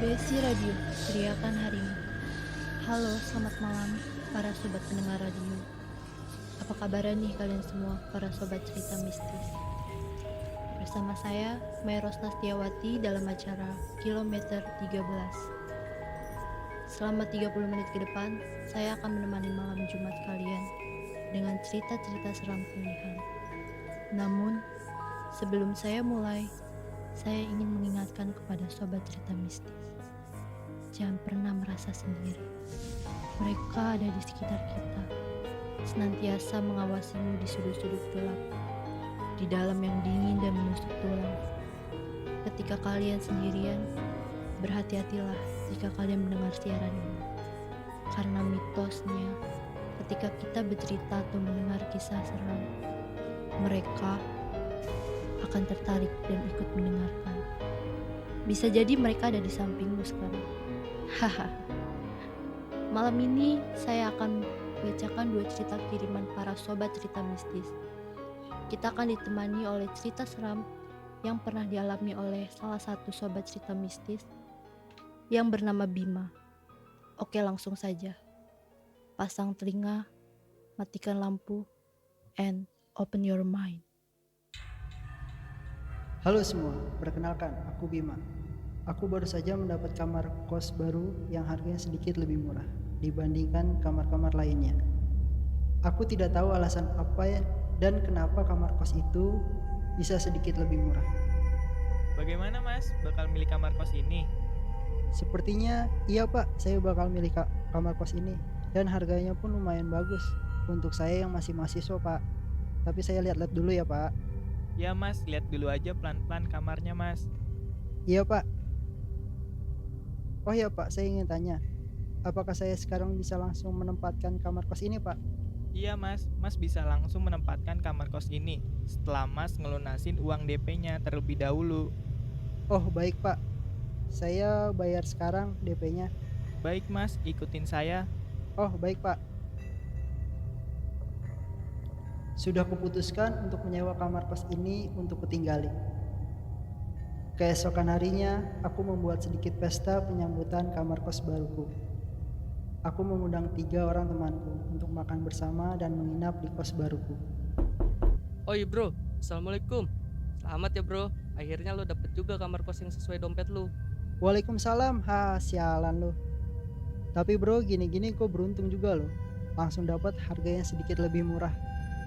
Besi Radio, teriakan harimu. Halo, selamat malam para sobat pendengar radio. Apa kabar nih kalian semua, para sobat cerita mistis? Bersama saya, Meros Nastiawati dalam acara Kilometer 13. Selama 30 menit ke depan, saya akan menemani malam Jumat kalian dengan cerita-cerita seram pilihan. Namun, sebelum saya mulai, saya ingin mengingatkan kepada sobat cerita mistis. Jangan pernah merasa sendiri. Mereka ada di sekitar kita, senantiasa mengawasimu di sudut-sudut gelap, di dalam yang dingin dan menusuk tulang. Ketika kalian sendirian, berhati-hatilah jika kalian mendengar siaran ini. Karena mitosnya, ketika kita bercerita atau mendengar kisah seram, mereka akan tertarik dan ikut mendengarkan. Bisa jadi mereka ada di sampingmu sekarang. Haha. Malam ini saya akan bacakan 2 cerita kiriman para sobat cerita mistis. Kita akan ditemani oleh cerita seram yang pernah dialami oleh salah satu sobat cerita mistis yang bernama Bima. Oke, langsung saja. Pasang telinga, matikan lampu, and open your mind. Halo semua, perkenalkan aku Bima. Aku baru saja mendapat kamar kos baru yang harganya sedikit lebih murah dibandingkan kamar-kamar lainnya. Aku tidak tahu alasan apa dan kenapa kamar kos itu bisa sedikit lebih murah. Bagaimana mas, bakal milih kamar kos ini? Sepertinya iya pak, saya bakal milih kamar kos ini. Dan harganya pun lumayan bagus untuk saya yang masih mahasiswa pak. Tapi saya lihat-lihat dulu ya pak. Ya mas, lihat dulu aja pelan-pelan kamarnya mas. Iya pak. Oh ya pak, saya ingin tanya, apakah saya sekarang bisa langsung menempatkan kamar kos ini pak? Iya mas, mas bisa langsung menempatkan kamar kos ini setelah mas ngelunasin uang DP-nya terlebih dahulu. Oh baik pak, saya bayar sekarang DP-nya. Baik mas, ikutin saya. Oh baik pak. Sudah kuputuskan untuk menyewa kamar kos ini untuk kutinggali. Keesokan harinya, aku membuat sedikit pesta penyambutan kamar kos baruku. Aku mengundang 3 orang temanku untuk makan bersama dan menginap di kos baruku. Oi bro, assalamualaikum. Selamat ya bro, akhirnya lo dapet juga kamar kos yang sesuai dompet lo. Waalaikumsalam, sialan lo. Tapi bro, gini-gini kok beruntung juga lo. Langsung dapat harganya sedikit lebih murah.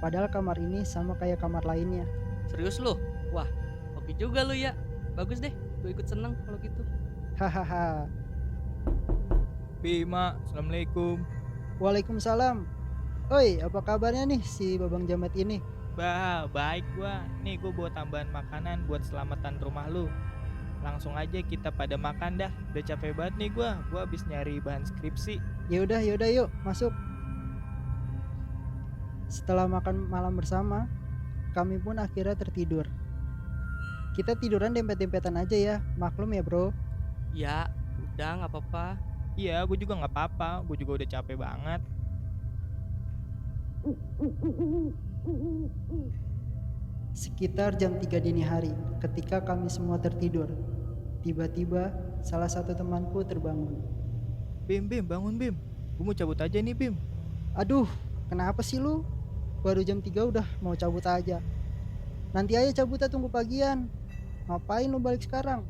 Padahal kamar ini sama kayak kamar lainnya. Serius lo? Wah, oke juga lo ya. Bagus deh, gue ikut seneng kalau gitu. Hahaha. Bima, assalamualaikum. Waalaikumsalam. Oi, apa kabarnya nih si Babang Jamet ini? Bah, baik gua. Nih gua bawa tambahan makanan buat selamatan rumah lu. Langsung aja kita pada makan dah. Udah capek banget nih gua habis nyari bahan skripsi. Yaudah yuk masuk. Setelah makan malam bersama, kami pun akhirnya tertidur. Kita tiduran dempet-dempetan aja ya, maklum ya bro. Ya, udah gak apa-apa. Iya, gue juga nggak apa-apa. Gue juga udah capek banget. Sekitar jam 3 dini hari, ketika kami semua tertidur, tiba-tiba salah satu temanku terbangun. Bim, bangun Bim. Gue mau cabut aja nih Bim. Aduh, kenapa sih lu? Baru jam 3 udah mau cabut aja. Nanti aja cabutnya tunggu pagian. Ngapain lu balik sekarang?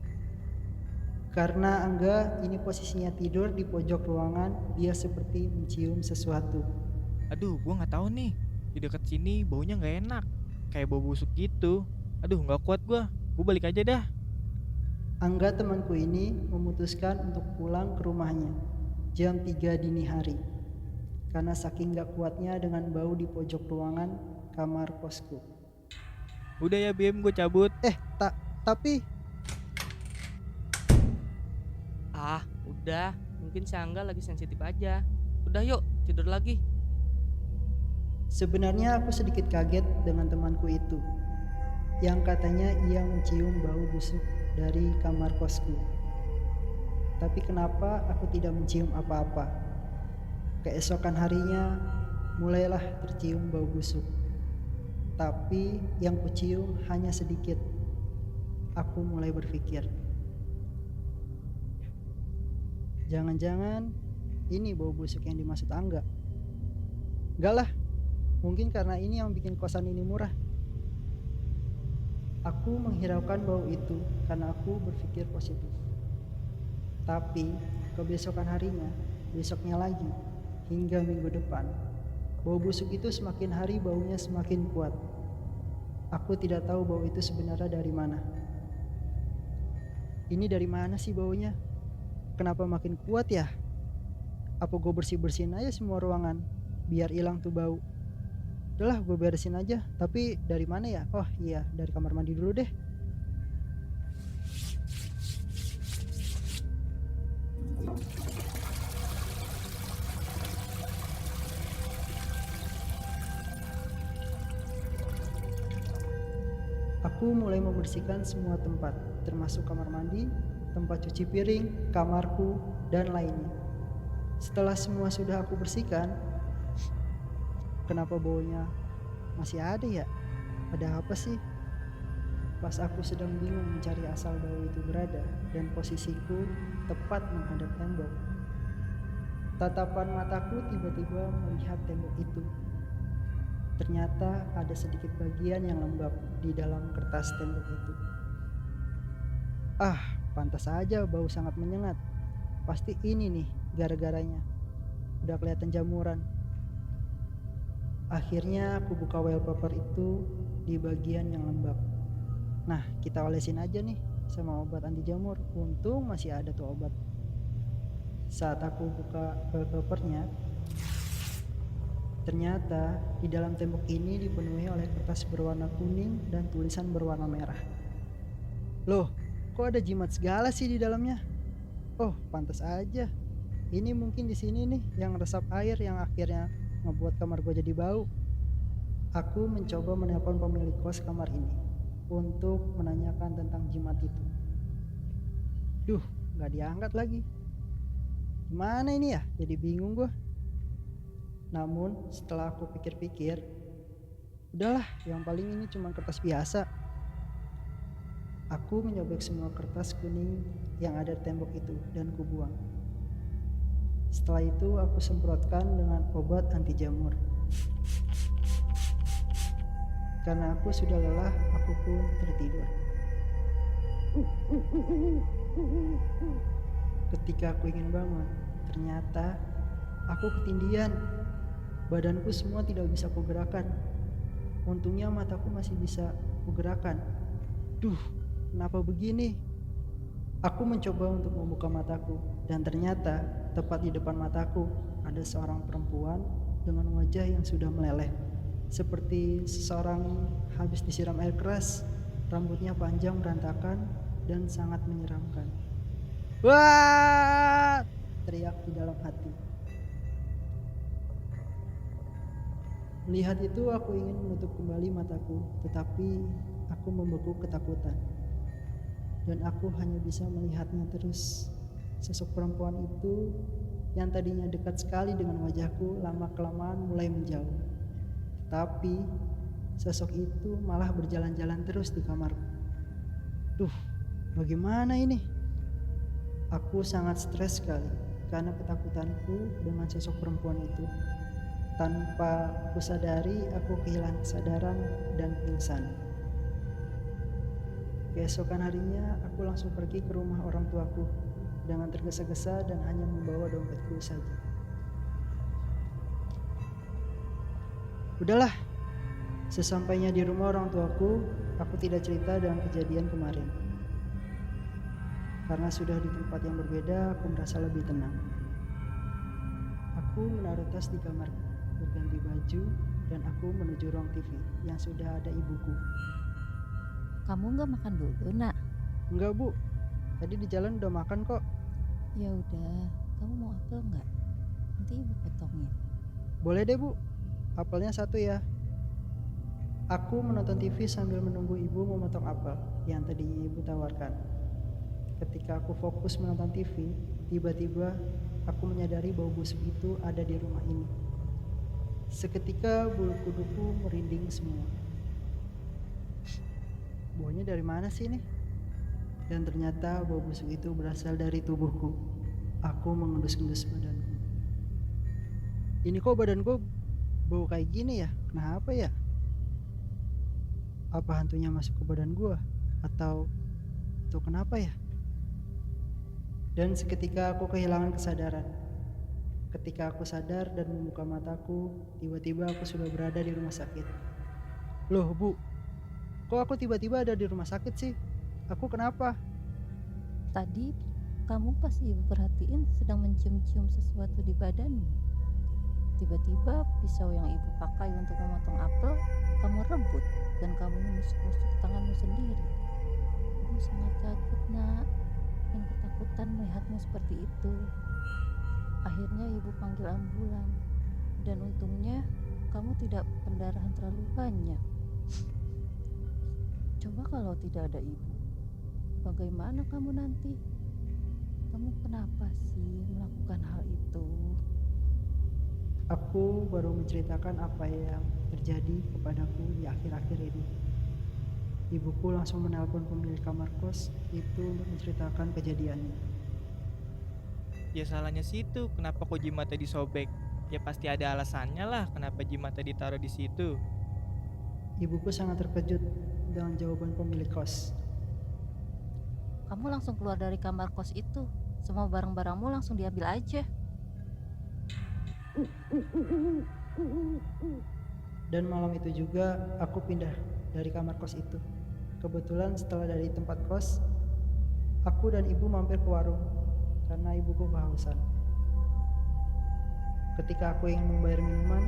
Karena Angga ini posisinya tidur di pojok ruangan, dia seperti mencium sesuatu. Aduh, gue nggak tahu nih. Di dekat sini baunya nggak enak, kayak bau busuk gitu. Aduh, nggak kuat gue. Gue balik aja dah. Angga temanku ini memutuskan untuk pulang ke rumahnya jam 3 dini hari. Karena saking gak kuatnya dengan bau di pojok ruangan kamar kosku. Udah ya Bim, gue cabut. Tapi Udah, mungkin si Angga lagi sensitif aja. Udah yuk, tidur lagi. sebenarnya aku sedikit kaget dengan temanku itu, yang katanya ia mencium bau busuk dari kamar kosku. Tapi kenapa aku tidak mencium apa-apa? Keesokan harinya mulailah tercium bau busuk. Tapi yang kucium hanya sedikit. Aku mulai berpikir, Jangan-jangan ini bau busuk yang dimaksud Angga. Enggak lah, mungkin karena ini yang bikin kosan ini murah. Aku menghiraukan bau itu karena aku berpikir positif. Tapi kebesokan harinya, besoknya lagi, hingga minggu depan, bau busuk itu semakin hari baunya semakin kuat. Aku tidak tahu bau itu sebenarnya dari mana. Ini dari mana sih baunya? Kenapa makin kuat ya? Apa gue bersih-bersihin aja semua ruangan biar hilang tuh bau? Udahlah, gue beresin aja. Tapi dari mana ya? Oh iya, dari kamar mandi dulu deh. Aku mulai membersihkan semua tempat, termasuk kamar mandi, tempat cuci piring, kamarku, dan lainnya. Setelah semua sudah aku bersihkan, kenapa baunya masih ada ya? Ada apa sih? Pas aku sedang bingung mencari asal bau itu berada dan posisiku tepat menghadap tembok, tatapan mataku tiba-tiba melihat tembok itu. Ternyata ada sedikit bagian yang lembab di dalam kertas tembok itu. Ah, pantas saja bau sangat menyengat. Pasti ini nih gara-garanya. Udah kelihatan jamuran. Akhirnya aku buka wallpaper itu di bagian yang lembab. Nah, kita olesin aja nih sama obat anti jamur. Untung masih ada tuh obat. Saat aku buka wallpapernya, ternyata di dalam tembok ini dipenuhi oleh kertas berwarna kuning dan tulisan berwarna merah. Loh, kok ada jimat segala sih di dalamnya? Oh, pantas aja. Ini mungkin di sini nih yang resap air yang akhirnya ngebuat kamar gue jadi bau. Aku mencoba menelpon pemilik kos kamar ini untuk menanyakan tentang jimat itu. Duh, gak diangkat lagi. Gimana ini ya? Jadi bingung gue. Namun setelah aku pikir-pikir, udahlah, yang paling ini cuma kertas biasa. Aku menyobek semua kertas kuning yang ada di tembok itu dan kubuang. Setelah itu aku semprotkan dengan obat anti jamur. Karena aku sudah lelah, aku pun tertidur. Ketika aku ingin bangun, ternyata aku ketindihan. Badanku semua tidak bisa kugerakkan. Untungnya mataku masih bisa kugerakkan. Duh, kenapa begini? Aku mencoba untuk membuka mataku dan ternyata tepat di depan mataku ada seorang perempuan dengan wajah yang sudah meleleh, seperti seseorang habis disiram air keras. Rambutnya panjang berantakan dan sangat menyeramkan. Wah! Teriak di dalam hati. Melihat itu aku ingin menutup kembali mataku, tetapi aku membekuk ketakutan. Dan aku hanya bisa melihatnya terus. Sosok perempuan itu yang tadinya dekat sekali dengan wajahku lama-kelamaan mulai menjauh. Tapi sosok itu malah berjalan-jalan terus di kamarku. Duh, bagaimana ini? Aku sangat stres sekali karena ketakutanku dengan sosok perempuan itu. Tanpa aku sadari, aku kehilangan kesadaran dan pingsan. Keesokan harinya, aku langsung pergi ke rumah orang tuaku dengan tergesa-gesa dan hanya membawa dompetku saja. Udahlah, sesampainya di rumah orang tuaku, aku tidak cerita dengan kejadian kemarin. Karena sudah di tempat yang berbeda, aku merasa lebih tenang. Aku menaruh tas di kamarku, berganti baju, dan aku menuju ruang TV yang sudah ada ibuku. Kamu nggak makan dulu, Nak? Enggak, Bu. Tadi di jalan udah makan kok. Ya udah, kamu mau apel nggak? Nanti ibu potongin. Boleh deh, Bu. Apelnya 1 ya. Aku menonton TV sambil menunggu ibu memotong apel yang tadinya ibu tawarkan. Ketika aku fokus menonton TV, tiba-tiba aku menyadari bau busuk itu ada di rumah ini. Seketika bulu kuduku merinding semua. Baunya dari mana sih nih? Dan ternyata bau busuk itu berasal dari tubuhku. Aku mengendus-endus badanku. Ini kok badanku bau kayak gini ya? Kenapa ya? Apa hantunya masuk ke badan gua? Atau kenapa ya? Dan seketika aku kehilangan kesadaran. Ketika aku sadar dan membuka mataku, tiba-tiba aku sudah berada di rumah sakit. Loh Bu, kok aku tiba-tiba ada di rumah sakit sih? Aku kenapa? Tadi kamu pas ibu perhatiin sedang mencium-cium sesuatu di badanmu. Tiba-tiba pisau yang ibu pakai untuk memotong apel kamu rebut dan kamu menusuk-nusuk tanganmu sendiri. Ibu sangat kaget nak dan ketakutan melihatmu seperti itu. Akhirnya ibu panggil ambulan dan untungnya kamu tidak pendarahan terlalu banyak. Coba kalau tidak ada ibu, bagaimana kamu nanti? Kamu kenapa sih melakukan hal itu? Aku baru menceritakan apa yang terjadi kepadaku di akhir-akhir ini. Ibuku langsung menelpon pemilik kamar kos itu untuk menceritakan kejadiannya. Ya salahnya situ, kenapa kok jimatnya disobek? Ya pasti ada alasannya lah kenapa jimatnya ditaruh di situ. Ibuku sangat terkejut dengan jawaban pemilik kos. Kamu langsung keluar dari kamar kos itu. Semua barang-barangmu langsung diambil aja. Dan malam itu juga aku pindah dari kamar kos itu. Kebetulan setelah dari tempat kos, aku dan ibu mampir ke warung karena ibuku kehausan. Ketika aku ingin membayar minuman,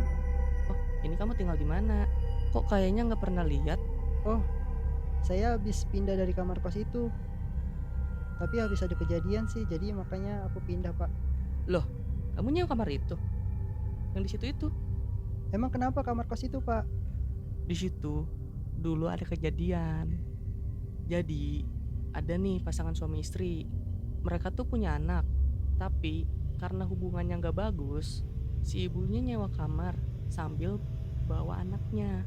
Oh, ini kamu tinggal di mana? Kok kayaknya nggak pernah lihat? oh, saya habis pindah dari kamar kos itu. Tapi habis ada kejadian sih, jadi makanya aku pindah, Pak. Kamu nyewa kamar itu? Yang di situ itu? Emang kenapa kamar kos itu, Pak? Di situ dulu ada kejadian. Jadi ada nih pasangan suami istri. Mereka tuh punya anak, tapi karena hubungannya nggak bagus, si ibunya nyewa kamar sambil bawa anaknya.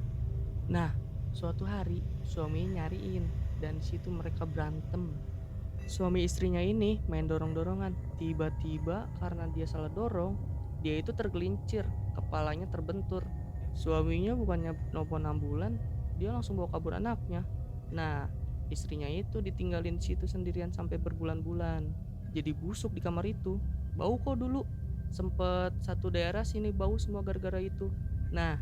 Nah, suatu hari suaminya nyariin dan di situ mereka berantem. Suami istrinya ini main dorong-dorongan. Tiba-tiba karena dia salah dorong, dia itu tergelincir, kepalanya terbentur. Suaminya bukannya nelpon ambulan, dia langsung bawa kabur anaknya. Nah, istrinya itu ditinggalin di situ sendirian sampai berbulan-bulan. Jadi busuk di kamar itu. Bau kok dulu. Sempet satu daerah sini bau semua gara-gara itu. Nah,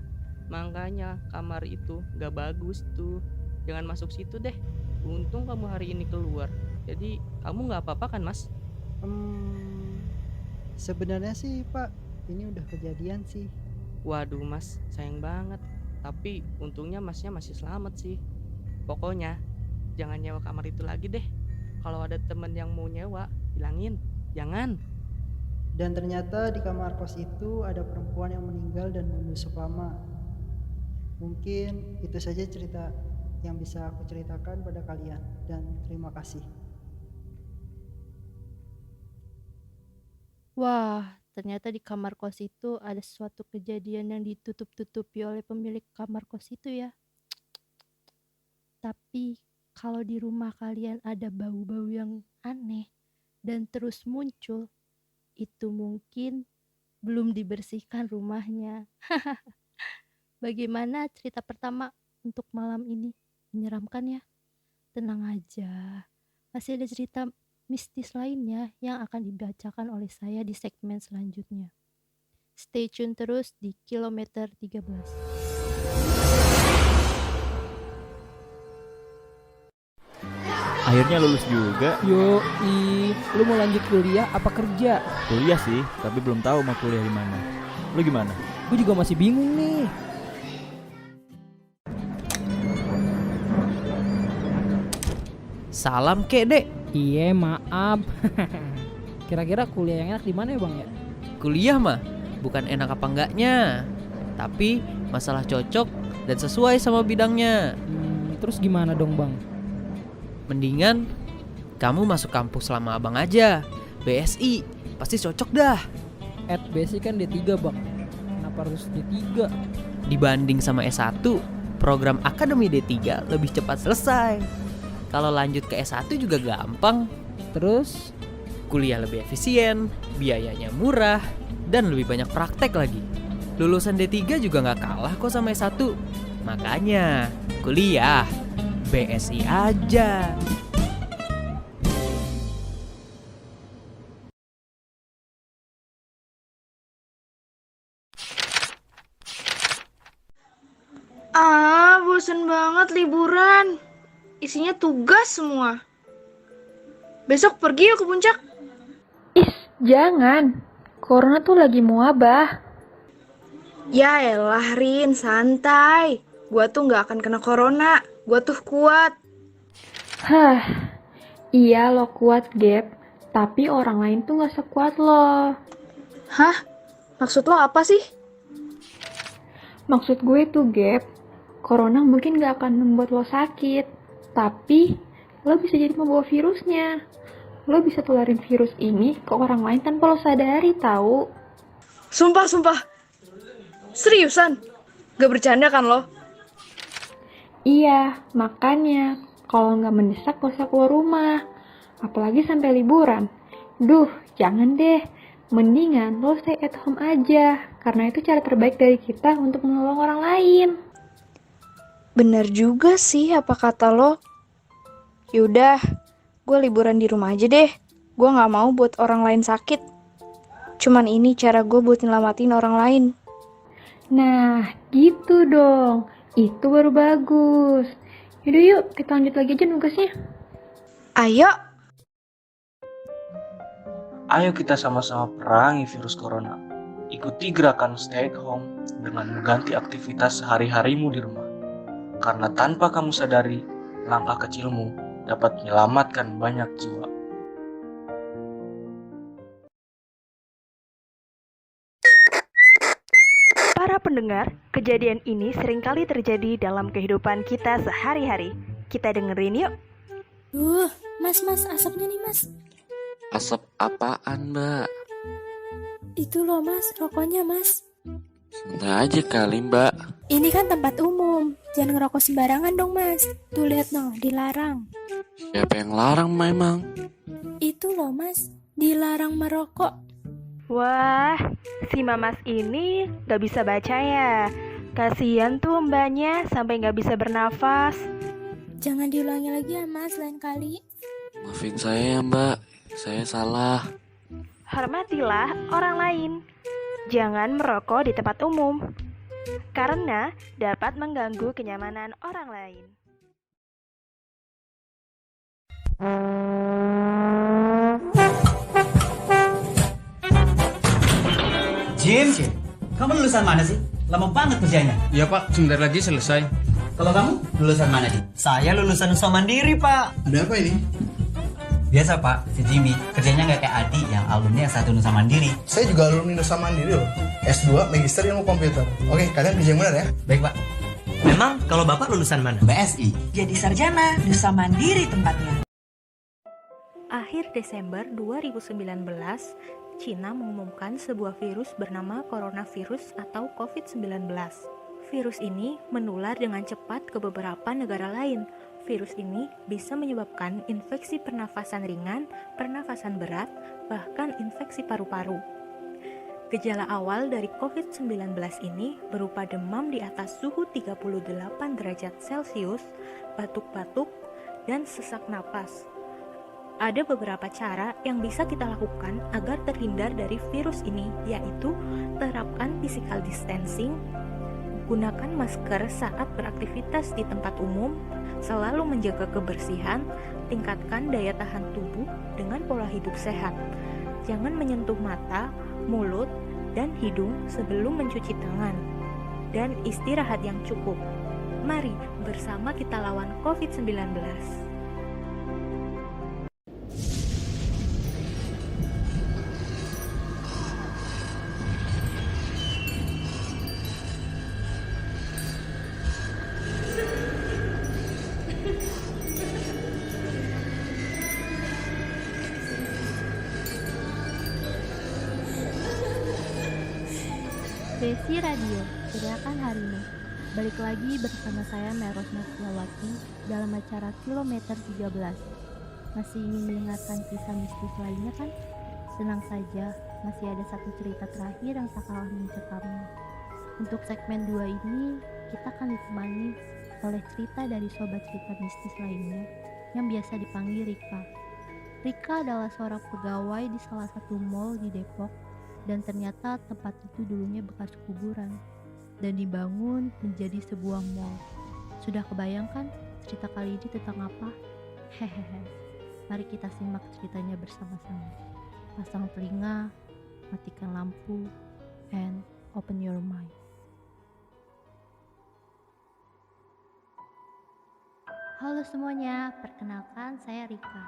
makanya kamar itu gak bagus tuh. Jangan masuk situ deh. Untung kamu hari ini keluar. Jadi kamu gak apa-apa kan, Mas? Sebenarnya sih, Pak, ini udah kejadian sih. Waduh, Mas, sayang banget. Tapi untungnya Masnya masih selamat sih. Pokoknya jangan nyewa kamar itu lagi deh. Kalau ada temen yang mau nyewa, bilangin jangan. Dan ternyata di kamar kos itu ada perempuan yang meninggal dan membusuk lama. Mungkin itu saja cerita yang bisa aku ceritakan pada kalian. Dan terima kasih. Wah, ternyata di kamar kos itu ada suatu kejadian yang ditutup-tutupi oleh pemilik kamar kos itu ya. Tapi kalau di rumah kalian ada bau-bau yang aneh dan terus muncul, itu mungkin belum dibersihkan rumahnya. Bagaimana cerita pertama untuk malam ini? Menyeramkan ya? Tenang aja, masih ada cerita mistis lainnya yang akan dibacakan oleh saya di segmen selanjutnya. Stay tune terus di kilometer 13. Akhirnya lulus juga. Yoi, lu mau lanjut kuliah apa kerja? Kuliah sih, tapi belum tahu mau kuliah di mana. Lu gimana? Gue juga masih bingung nih. Salam kek, Dek. Iya, maaf. Kira-kira kuliah yang enak di mana ya, Bang ya? Kuliah mah bukan enak apa enggaknya, tapi masalah cocok dan sesuai sama bidangnya. Terus gimana dong, Bang? Mendingan kamu masuk kampus lama abang aja, BSI, pasti cocok dah. Basic kan D3, Bang. Kenapa harus D3? Dibanding sama S1, program Akademi D3 lebih cepat selesai. Kalau lanjut ke S1 juga gampang. Terus Kuliah lebih efisien, biayanya murah, dan lebih banyak praktek lagi. Lulusan D3 juga nggak kalah kok sama S1. Makanya, kuliah BSI aja. Bosen banget liburan. Isinya tugas semua. Besok pergi yuk ke puncak. Jangan, corona tuh lagi mewabah. Ya elah Rin, santai. Gua tuh gak akan kena corona. Gua tuh kuat. Hah, iya lo kuat Gap, tapi orang lain tuh gak sekuat lo. Hah? Maksud lo apa sih? Maksud gue tuh Gap, corona mungkin gak akan membuat lo sakit, tapi lo bisa jadi membawa virusnya. Lo bisa tularin virus ini ke orang lain tanpa lo sadari tahu. Sumpah. Seriusan? Gak bercanda kan lo? Iya, makanya kalau nggak mendesak gak usah keluar rumah. Apalagi sampai liburan. Duh, jangan deh. Mendingan lo stay at home aja. Karena itu cara terbaik dari kita untuk menolong orang lain. Bener juga sih apa kata lo. Yaudah, gue liburan di rumah aja deh. Gue gak mau buat orang lain sakit. Cuman ini cara gue buat nyelamatin orang lain. Nah, gitu dong. Itu baru bagus. Yaudah yuk, kita lanjut lagi aja nugasnya. Ayo. Ayo kita sama-sama perangi virus corona. Ikuti gerakan stay at home dengan mengganti aktivitas sehari-harimu di rumah. Karena tanpa kamu sadari, langkah kecilmu dapat menyelamatkan banyak jiwa. Para pendengar, kejadian ini seringkali terjadi dalam kehidupan kita sehari-hari. Kita dengerin yuk. Mas, asapnya nih mas. Asap apaan, Mbak? Itu loh mas, rokoknya mas. Santai aja kali, Mbak. Ini kan tempat umum, jangan ngerokok sembarangan dong mas. Tuh lihat no, dilarang. Siapa yang larang memang? Itu loh mas, dilarang merokok. Wah, si Mamas ini gak bisa baca ya. Kasian tuh mbaknya sampai gak bisa bernafas. Jangan diulangi lagi ya mas, lain kali. Maafin saya ya Mbak, saya salah. Hormatilah orang lain. Jangan merokok di tempat umum, karena dapat mengganggu kenyamanan orang lain. Jim, kamu lulusan mana sih? Lama banget kerjanya. Ya Pak, sebentar lagi selesai. Kalau kamu lulusan mana sih? Saya lulusan usaha mandiri Pak. Ada apa ini? Biasa Pak, si Jimmy kerjanya nggak kayak Adi yang alumni S1 Nusa Mandiri. Saya juga alumni Nusa Mandiri loh. S2 Magister Ilmu Komputer. Oke, kalian kerja yang benar ya? Baik Pak. Memang kalau Bapak lulusan mana? BSI. Jadi sarjana Nusa Mandiri tempatnya. Akhir Desember 2019, Cina mengumumkan sebuah virus bernama coronavirus atau COVID-19. Virus ini menular dengan cepat ke beberapa negara lain. Virus ini bisa menyebabkan infeksi pernafasan ringan, pernafasan berat, bahkan infeksi paru-paru. Gejala awal dari COVID-19 ini berupa demam di atas suhu 38 derajat Celcius, batuk-batuk, dan sesak napas. Ada beberapa cara yang bisa kita lakukan agar terhindar dari virus ini, yaitu terapkan physical distancing, gunakan masker saat beraktivitas di tempat umum, selalu menjaga kebersihan, tingkatkan daya tahan tubuh dengan pola hidup sehat. Jangan menyentuh mata, mulut, dan hidung sebelum mencuci tangan. Dan istirahat yang cukup. Mari bersama kita lawan COVID-19. Besi Radio, teriakan harimu. Balik lagi bersama saya Meros Nasriawati dalam acara Kilometer 13. Masih ingin mendengarkan kisah mistis lainnya kan? Tenang saja, masih ada satu cerita terakhir yang tak kalah mencekamnya. Untuk segmen 2 ini, kita akan ditemani oleh cerita dari sobat cerita mistis lainnya yang biasa dipanggil Rika. Rika adalah seorang pegawai di salah satu mall di Depok, dan ternyata tempat itu dulunya bekas kuburan dan dibangun menjadi sebuah mall. Sudah kebayangkan cerita kali ini tentang apa? Hehehe. Mari kita simak ceritanya bersama-sama. Pasang telinga, matikan lampu, and open your mind. Halo semuanya, perkenalkan saya Rika.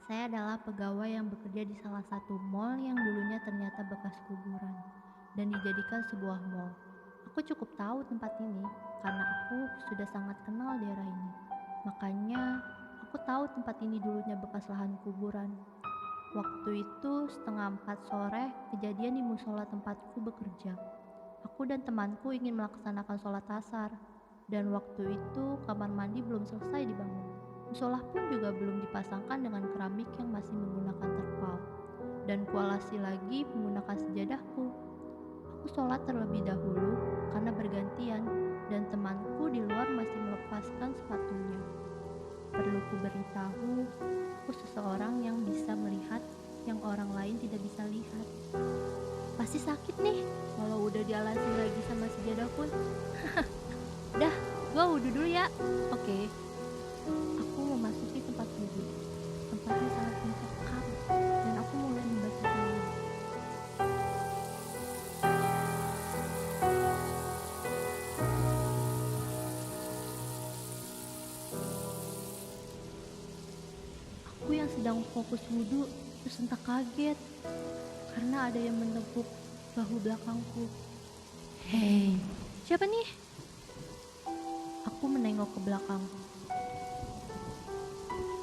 Saya adalah pegawai yang bekerja di salah satu mall yang dulunya ternyata bekas kuburan dan dijadikan sebuah mall. Aku cukup tahu tempat ini karena aku sudah sangat kenal daerah ini. Makanya aku tahu tempat ini dulunya bekas lahan kuburan. Waktu itu 3:30 sore kejadian di musola tempatku bekerja. Aku dan temanku ingin melaksanakan sholat asar, dan waktu itu kamar mandi belum selesai dibangun. Musola pun juga belum dipasangkan dengan keramik yang masih menggunakan terpal, dan kualasi lagi menggunakan sejadahku. Aku sholat terlebih dahulu karena bergantian, dan temanku di luar masih melepaskan sepatunya. Perlu ku beritahu, aku seseorang yang bisa melihat yang orang lain tidak bisa lihat. Pasti sakit nih kalau udah dialasi lagi sama sejadah pun. Dah, gua wudhu dulu ya. Oke. Aku memasuki tempat wudhu. Tempatnya sangat mencekam dan aku mulai membaca doa. Aku yang sedang fokus wudhu terus entah kaget karena ada yang menepuk bahu belakangku. Hei, siapa nih? Aku menengok ke belakang.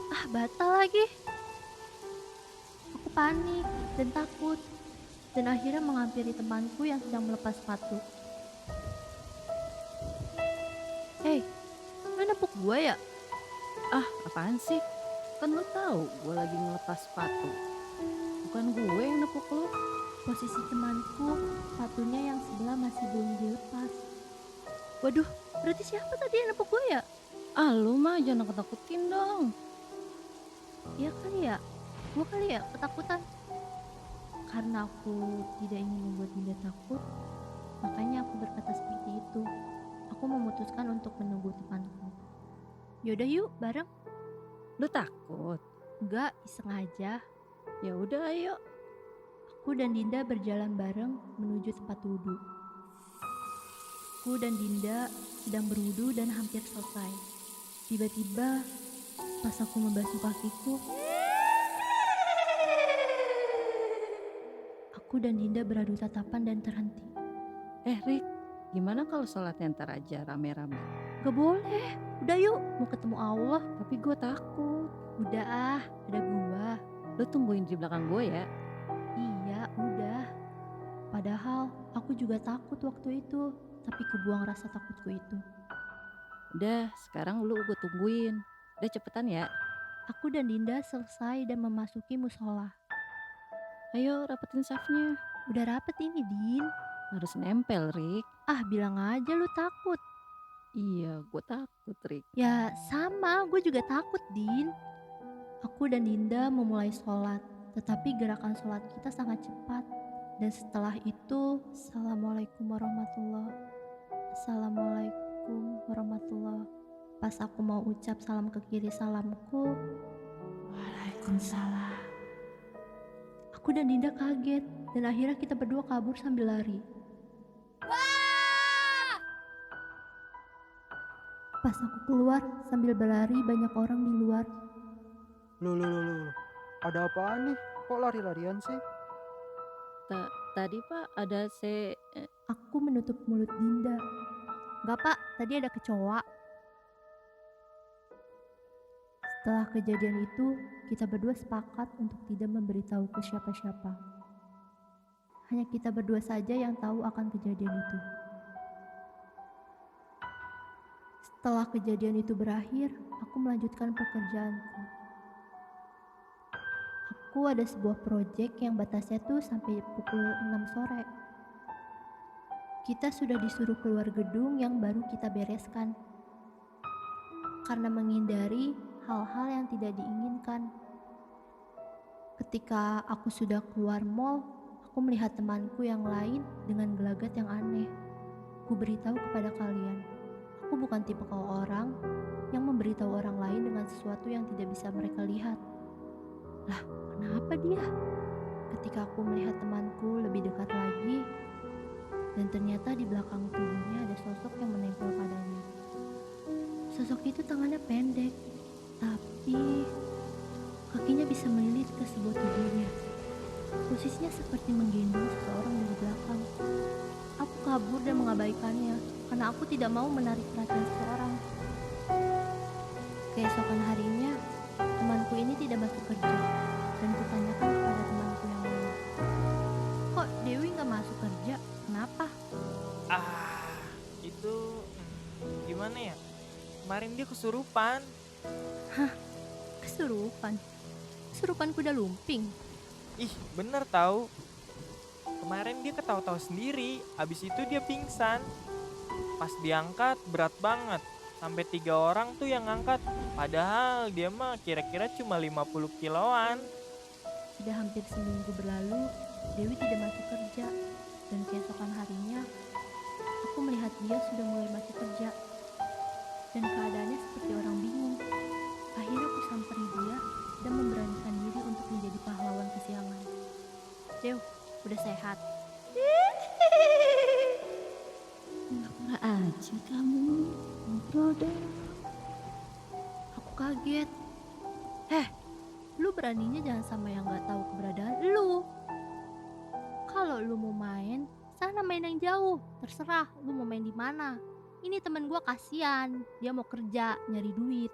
Ah, batal lagi. Aku panik dan takut, dan akhirnya menghampiri temanku yang sedang melepas sepatu. Hei, lu nepuk gue ya? Ah, apaan sih? Kan lu tahu gue lagi ngelepas sepatu. Bukan gue yang nepuk lu. Posisi temanku, sepatunya yang sebelah masih belum dilepas. Waduh, berarti siapa tadi yang nepuk gue ya? Ah, lu mah jangan nakut-nakutin dong. Iya kali ya, gue kali ya ketakutan. Karena aku tidak ingin membuat Dinda takut, makanya aku berkata seperti itu. Aku memutuskan untuk menunggu temanku. Yaudah yuk, bareng. Lu takut? Enggak, iseng aja. Ya udah, ayo. Aku dan Dinda berjalan bareng menuju tempat wudhu. Aku dan Dinda sedang berwudhu dan hampir selesai. Tiba-tiba, pas aku membasuh kakiku, aku dan Dinda beradu tatapan dan terhenti. Rick, gimana kalau sholatnya ntar aja rame-rame? Gak boleh, udah yuk, mau ketemu Allah. Tapi gue takut. Udah ah, ada gua. Lu tungguin di belakang gue ya. Iya, udah. Padahal aku juga takut waktu itu, tapi kebuang rasa takutku itu. Udah, sekarang lu gue tungguin. Udah cepetan ya. Aku dan Dinda selesai dan memasuki musola. Ayo rapetin safnya. Udah rapet ini, Din. Harus nempel, Rick. Ah, bilang aja lu takut. Iya, gue takut, Rick. Ya sama, gue juga takut, Din. Aku dan Dinda memulai sholat, tetapi gerakan sholat kita sangat cepat. Dan setelah itu, Assalamualaikum warahmatullahi. Assalamualaikum warahmatullahi. Pas aku mau ucap salam ke kiri salamku, Waalaikumsalam. Aku dan Dinda kaget, dan akhirnya kita berdua kabur sambil lari. Pas aku keluar sambil berlari, banyak orang di luar. Loh. Ada apaan nih? Kok lari-larian sih? Tadi Pak ada Aku menutup mulut Dinda. Enggak Pak, tadi ada kecoa. Setelah kejadian itu, kita berdua sepakat untuk tidak memberitahu ke siapa-siapa. Hanya kita berdua saja yang tahu akan kejadian itu. Setelah kejadian itu berakhir, aku melanjutkan pekerjaanku. Aku ada sebuah proyek yang batasnya tuh sampai pukul 6 sore. Kita sudah disuruh keluar gedung yang baru kita bereskan. Karena menghindari hal-hal yang tidak diinginkan. Ketika aku sudah keluar mall, aku melihat temanku yang lain dengan gelagat yang aneh. Ku beritahu kepada kalian, aku bukan tipe orang yang memberitahu orang lain dengan sesuatu yang tidak bisa mereka lihat. Lah, kenapa dia? Ketika aku melihat temanku lebih dekat lagi, dan ternyata di belakang tubuhnya ada sosok yang menempel padanya. Sosok itu tangannya pendek, tapi kakinya bisa melilit ke sebuah tubuhnya. Posisinya seperti menggendong seseorang dari belakang. Aku kabur dan mengabaikannya karena aku tidak mau menarik perhatian seseorang. Keesokan harinya, temanku ini tidak masuk kerja dan kutanyakan kepada temanku yang lain. Kok Dewi gak masuk kerja? Kenapa? Itu gimana ya? Kemarin dia kesurupan. Hah? Kesurupan? Kesurupan kuda lumping? Ih, bener tahu. Kemarin dia ketawa-tawa sendiri, abis itu dia pingsan. Pas diangkat berat banget, sampai 3 orang tuh yang ngangkat. Padahal dia mah kira-kira cuma 50 kiloan. Sudah hampir seminggu berlalu, Dewi tidak masuk kerja. Dan keesokan harinya, aku melihat dia sudah mulai masuk kerja. Dan keadaannya seperti orang bingung. Akhirnya aku samperi dia dan memberanikan diri untuk menjadi pahlawan kesiangan. Dew, udah sehat. Pura-pura aja kamu, ngobrol dong. Aku kaget. Lu beraninya jangan sama yang gak tahu keberadaan lu. Kalau lu mau main, sana main yang jauh. Terserah lu mau main di mana. Ini temen gua kasihan, dia mau kerja, nyari duit.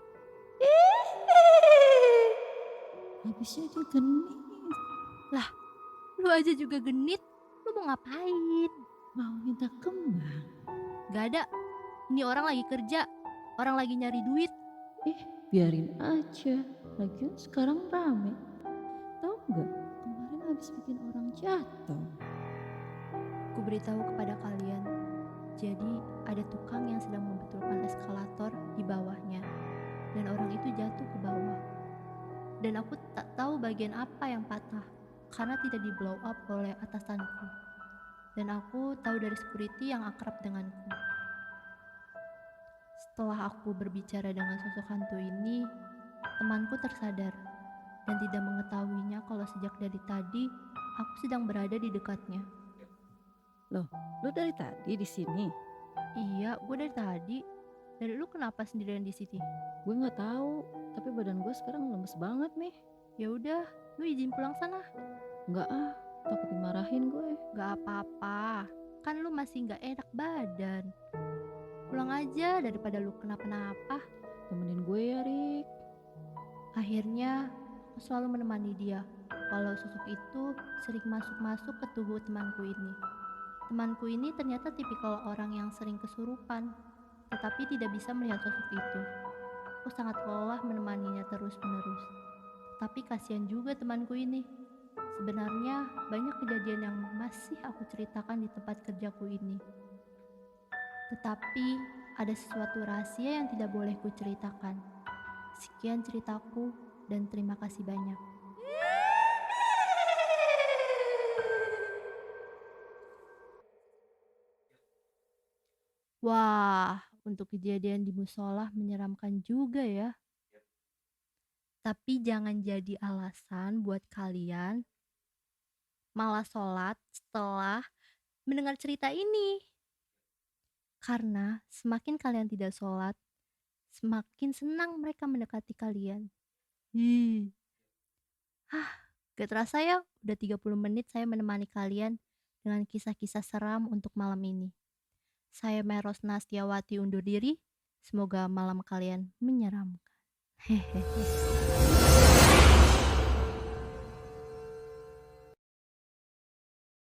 Habisnya dia genit. Lah, lu aja juga genit. Lu mau ngapain? Mau minta kembang? Gak ada. Ini orang lagi kerja, orang lagi nyari duit. Biarin aja. Lagian sekarang rame. Tahu nggak? Kemarin habis bikin orang jatuh. Ku beritahu kepada kalian. Jadi ada tukang yang sedang membetulkan eskalator di bawahnya. Dan orang itu jatuh ke bawah. Dan aku tak tahu bagian apa yang patah. Karena tidak di blow up oleh atasanku. Dan aku tahu dari security yang akrab denganku. Setelah aku berbicara dengan sosok hantu ini, temanku tersadar dan tidak mengetahuinya kalau sejak dari tadi aku sedang berada di dekatnya. Loh, lu dari tadi di sini? Iya, gue dari tadi. Dari lu kenapa sendirian di sini? Gue nggak tahu, tapi badan gue sekarang lemes banget nih. Ya udah, lu izin pulang sana. Nggak takut dimarahin gue. Gak apa-apa, kan lu masih gak enak badan. Pulang aja daripada lu kenapa-napa. Temenin gue ya, Rik. Akhirnya, aku selalu menemani dia. Walau sosok itu sering masuk-masuk ke tubuh temanku ini. Temanku ini ternyata tipikal orang yang sering kesurupan, tetapi tidak bisa melihat sosok itu. Aku sangat lelah menemaninya terus-menerus. Tapi kasihan juga temanku ini. Sebenarnya banyak kejadian yang masih aku ceritakan di tempat kerjaku ini. Tetapi ada sesuatu rahasia yang tidak boleh ku ceritakan. Sekian ceritaku dan terima kasih banyak. Wah, untuk kejadian di musola menyeramkan juga ya. Tapi jangan jadi alasan buat kalian malah sholat setelah mendengar cerita ini. Karena semakin kalian tidak sholat, semakin senang mereka mendekati kalian. Gak terasa ya, udah 30 menit saya menemani kalian dengan kisah-kisah seram untuk malam ini. Saya Meros Nastiawati undur diri, semoga malam kalian menyeramkan. Hehehe.